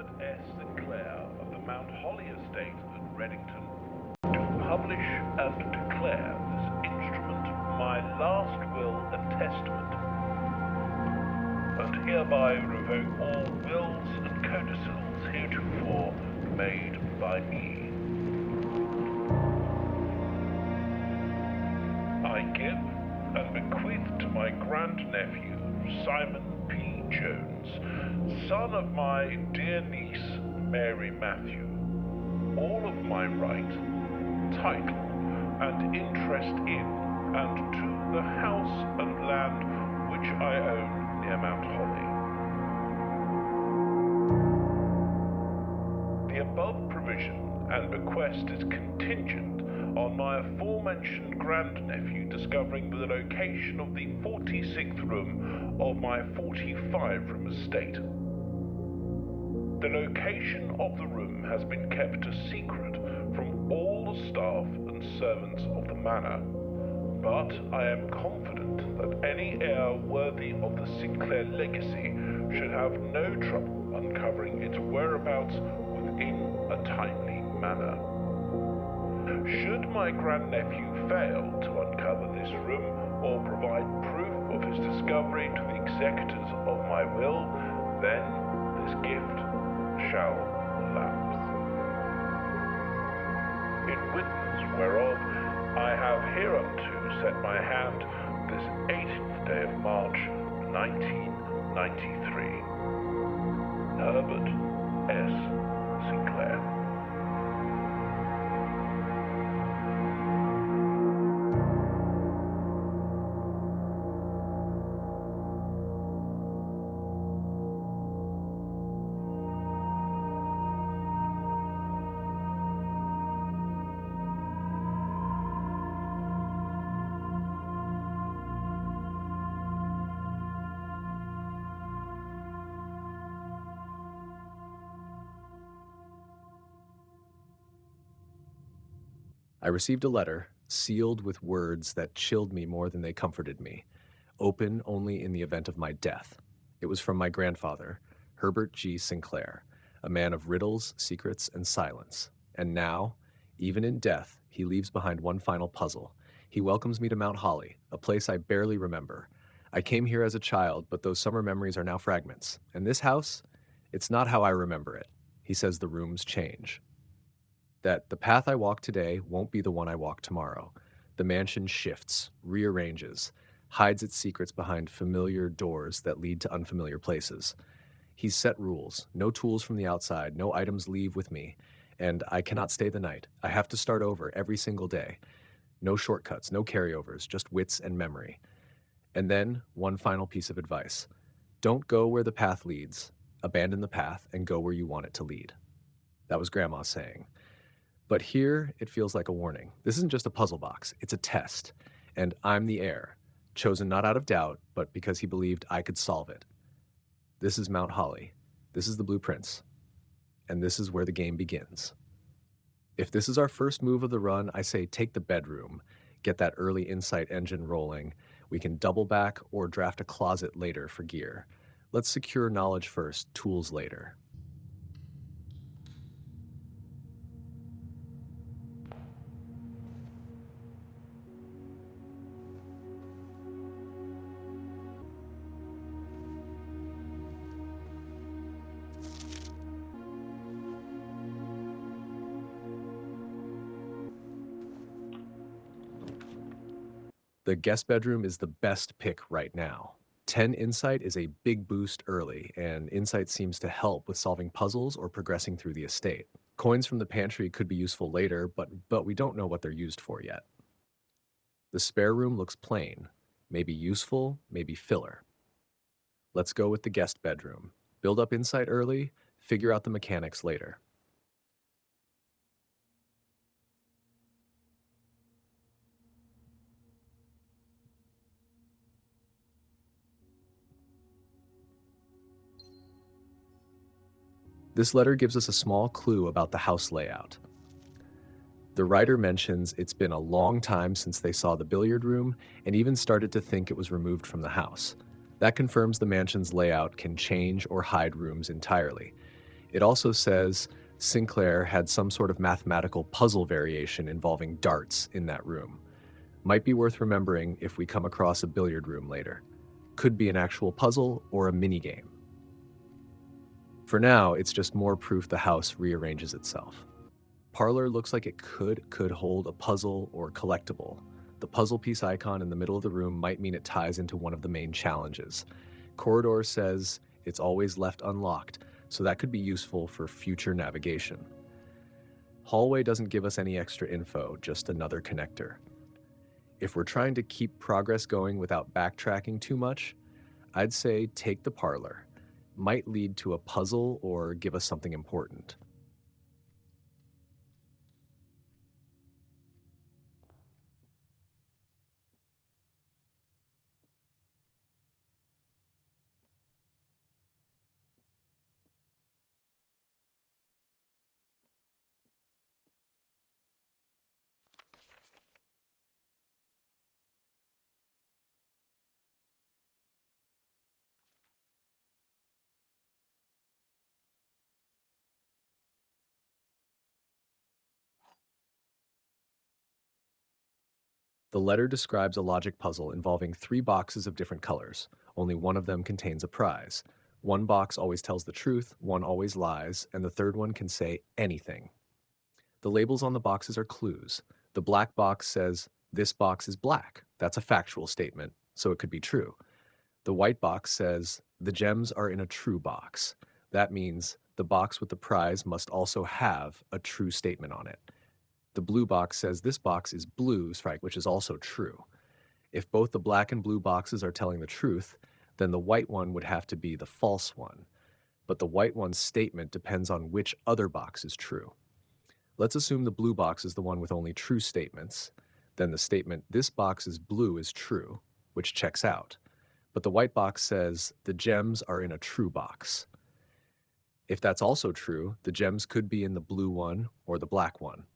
Herbert S. Sinclair of the Mount Holly estate at Reddington, do publish and declare this instrument my last will and testament, and hereby revoke all wills and codicils heretofore made by me. I give and bequeath to my grandnephew, Simon P. Jones, son of my dear niece, Mary Matthew, all of my right, title, and interest in, and to the house and land which I own near Mount Holly. The above provision and bequest is contingent on my aforementioned grandnephew discovering the location of the 46th room of my 45-room estate. The location of the room has been kept a secret from all the staff and servants of the manor, but I am confident that any heir worthy of the Sinclair legacy should have no trouble uncovering its whereabouts within a timely manner. Should my grandnephew fail to uncover this room or provide proof of his discovery to the executors of my will, then this gift shall lapse. In witness whereof I have hereunto set my hand this 18th day of March, 1993. Herbert S. Sinclair. I received a letter, sealed with words that chilled me more than they comforted me, open only in the event of my death. It was from my grandfather, Herbert G. Sinclair, a man of riddles, secrets, and silence. And now, even in death, he leaves behind one final puzzle. He welcomes me to Mount Holly, a place I barely remember. I came here as a child, but those summer memories are now fragments. And this house, it's not how I remember it. He says the rooms change. That the path I walk today won't be the one I walk tomorrow. The mansion shifts, rearranges, hides its secrets behind familiar doors that lead to unfamiliar places. He's set rules, no tools from the outside, no items leave with me, and I cannot stay the night. I have to start over every single day. No shortcuts, no carryovers, just wits and memory. And then, one final piece of advice. Don't go where the path leads. Abandon the path and go where you want it to lead. That was Grandma saying. But here, it feels like a warning. This isn't just a puzzle box, it's a test. And I'm the heir, chosen not out of doubt, but because he believed I could solve it. This is Mount Holly. This is the blueprints. And this is where the game begins. If this is our first move of the run, I say take the bedroom, get that early insight engine rolling. We can double back or draft a closet later for gear. Let's secure knowledge first, tools later. The guest bedroom is the best pick right now. 10 insight is a big boost early, and insight seems to help with solving puzzles or progressing through the estate. Coins from the pantry could be useful later, but we don't know what they're used for yet. The spare room looks plain, maybe useful, maybe filler. Let's go with the guest bedroom. Build up insight early, figure out the mechanics later. This letter gives us a small clue about the house layout. The writer mentions it's been a long time since they saw the billiard room and even started to think it was removed from the house. That confirms the mansion's layout can change or hide rooms entirely. It also says Sinclair had some sort of mathematical puzzle variation involving darts in that room. Might be worth remembering if we come across a billiard room later. Could be an actual puzzle or a minigame. For now, it's just more proof the house rearranges itself. Parlor looks like it could hold a puzzle or collectible. The puzzle piece icon in the middle of the room might mean it ties into one of the main challenges. Corridor says it's always left unlocked, so that could be useful for future navigation. Hallway doesn't give us any extra info, just another connector. If we're trying to keep progress going without backtracking too much, I'd say take the parlor. Might lead to a puzzle or give us something important. The letter describes a logic puzzle involving 3 boxes of different colors. Only one of them contains a prize. One box always tells the truth, one always lies, and the third one can say anything. The labels on the boxes are clues. The black box says, "This box is black." That's a factual statement, so it could be true. The white box says, "The gems are in a true box." That means the box with the prize must also have a true statement on it. The blue box says this box is blue, which is also true. If both the black and blue boxes are telling the truth, then the white one would have to be the false one. But the white one's statement depends on which other box is true. Let's assume the blue box is the one with only true statements. Then the statement, "This box is blue," is true, which checks out. But the white box says, "The gems are in a true box." If that's also true, the gems could be in the blue one or the black one.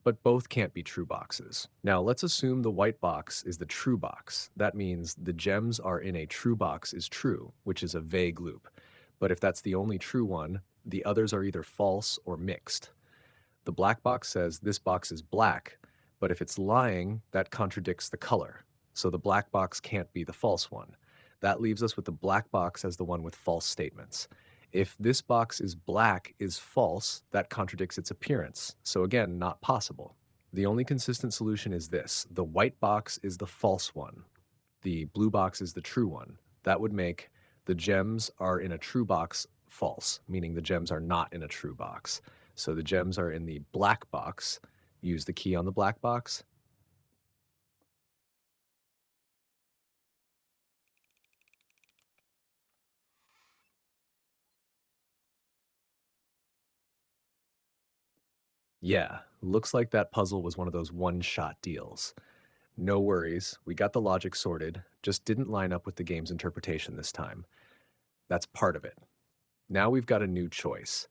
But both can't be true boxes. Now let's assume the white box is the true box. That means the gems are in a true box is true, which is a vague loop. But if that's the only true one, the others are either false or mixed. The black box says this box is black, but if it's lying, that contradicts the color. So the black box can't be the false one. That leaves us with the black box as the one with false statements. If this box is black is false, that contradicts its appearance. So again, not possible. The only consistent solution is this. The white box is the false one. The blue box is the true one. That would make the gems are in a true box false, meaning the gems are not in a true box. So the gems are in the black box. Use the key on the black box. Yeah, looks like that puzzle was one of those one-shot deals. No worries, we got the logic sorted, just didn't line up with the game's interpretation this time. That's part of it. Now we've got a new choice.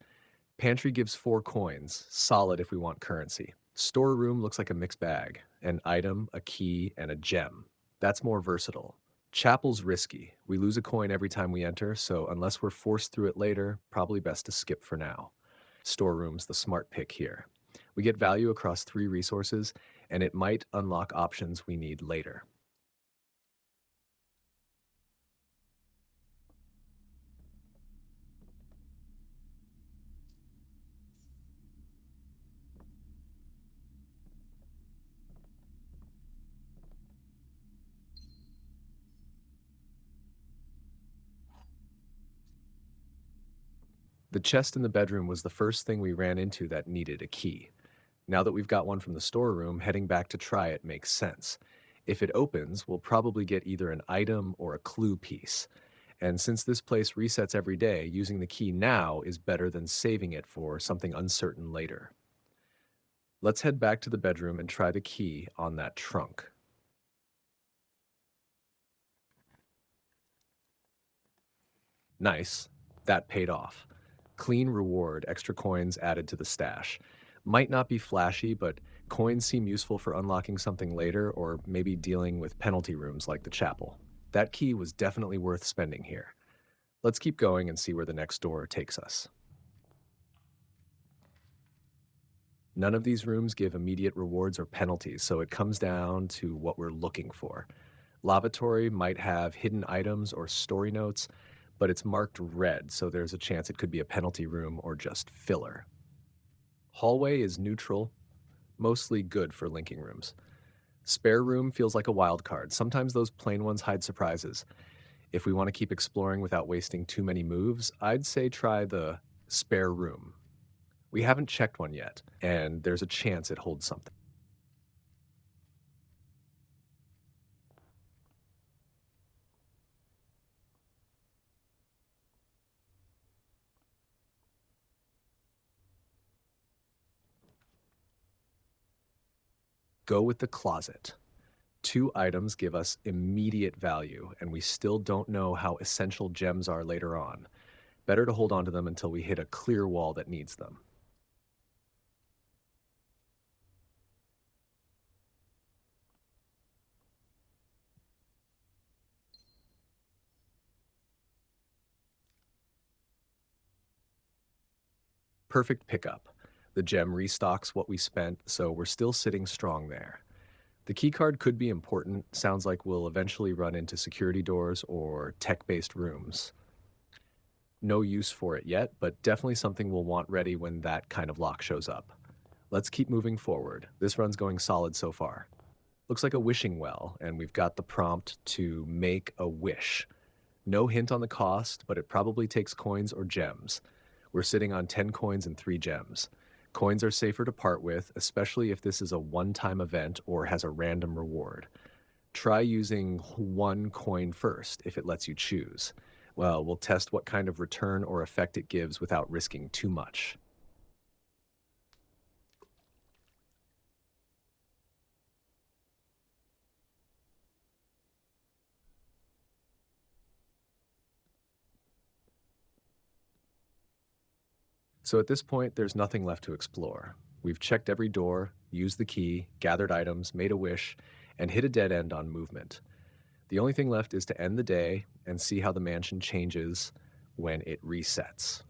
Pantry gives 4 coins, solid if we want currency. Storeroom looks like a mixed bag, an item, a key, and a gem. That's more versatile. Chapel's risky. We lose a coin every time we enter, so unless we're forced through it later, probably best to skip for now. Storeroom's the smart pick here. We get value across 3 resources, and it might unlock options we need later. The chest in the bedroom was the first thing we ran into that needed a key. Now that we've got one from the storeroom, heading back to try it makes sense. If it opens, we'll probably get either an item or a clue piece. And since this place resets every day, using the key now is better than saving it for something uncertain later. Let's head back to the bedroom and try the key on that trunk. Nice. That paid off. Clean reward, extra coins added to the stash. Might not be flashy, but coins seem useful for unlocking something later or maybe dealing with penalty rooms like the chapel. That key was definitely worth spending here. Let's keep going and see where the next door takes us. None of these rooms give immediate rewards or penalties, so it comes down to what we're looking for. Lavatory might have hidden items or story notes, but it's marked red, so there's a chance it could be a penalty room or just filler. Hallway is neutral, mostly good for linking rooms. Spare room feels like a wild card. Sometimes those plain ones hide surprises. If we want to keep exploring without wasting too many moves, I'd say try the spare room. We haven't checked one yet, and there's a chance it holds something. Go with the closet. Two items give us immediate value, and we still don't know how essential gems are later on. Better to hold on to them until we hit a clear wall that needs them. Perfect pickup. The gem restocks what we spent, so we're still sitting strong there. The keycard could be important. Sounds like we'll eventually run into security doors or tech-based rooms. No use for it yet, but definitely something we'll want ready when that kind of lock shows up. Let's keep moving forward. This run's going solid so far. Looks like a wishing well, and we've got the prompt to make a wish. No hint on the cost, but it probably takes coins or gems. We're sitting on 10 coins and 3 gems. Coins are safer to part with, especially if this is a one-time event or has a random reward. Try using 1 coin first if it lets you choose. Well, we'll test what kind of return or effect it gives without risking too much. So at this point, there's nothing left to explore. We've checked every door, used the key, gathered items, made a wish, and hit a dead end on movement. The only thing left is to end the day and see how the mansion changes when it resets.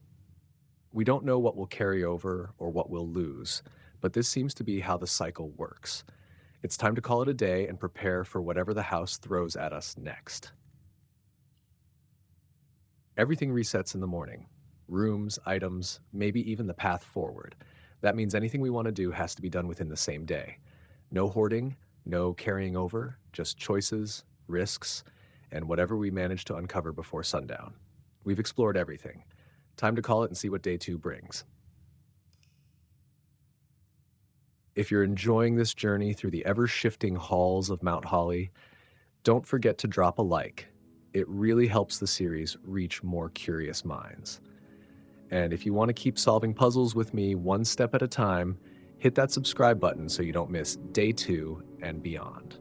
We don't know what will carry over or what we'll lose, but this seems to be how the cycle works. It's time to call it a day and prepare for whatever the house throws at us next. Everything resets in the morning. Rooms, items, maybe even the path forward. That means anything we want to do has to be done within the same day. No hoarding, no carrying over, just choices, risks, and whatever we manage to uncover before sundown. We've explored everything. Time to call it and see what day 2 brings. If you're enjoying this journey through the ever-shifting halls of Mount Holly, don't forget to drop a like. It really helps the series reach more curious minds. And if you want to keep solving puzzles with me one step at a time, hit that subscribe button so you don't miss day 2 and beyond.